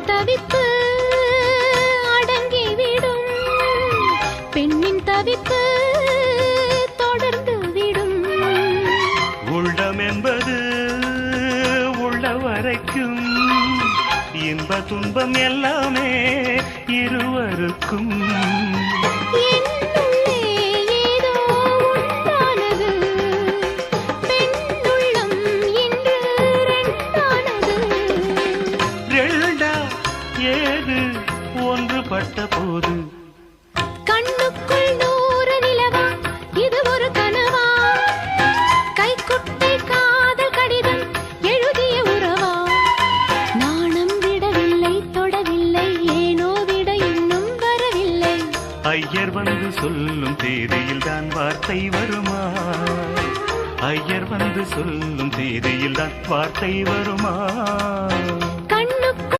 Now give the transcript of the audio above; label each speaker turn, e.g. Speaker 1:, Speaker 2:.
Speaker 1: தவிப்பு அடங்கிவிடும், பெண்ணின் தவிப்பு தொடர்ந்து விடும்.
Speaker 2: உள்ளம் என்பது உள்ள வரைக்கும், இன்ப துன்பம் எல்லாமே இருவருக்கும். ஏது ஒன்றுபட்ட போது
Speaker 1: கண்ணுக்குள் 100 நிலவா, இது ஒரு கனவா? கைக்குட்டை காதல் கடிதம் எழுதிய உறவா? நாணம் விடவில்லை, தொடவில்லை, ஏனோ விட இன்னும் வரவில்லை.
Speaker 2: ஐயர் வந்து சொல்லும் தேதியில் தான் வார்த்தை வருமா? ஐயர் வந்து சொல்லும் தேதியில் தான் வார்த்தை வருமா?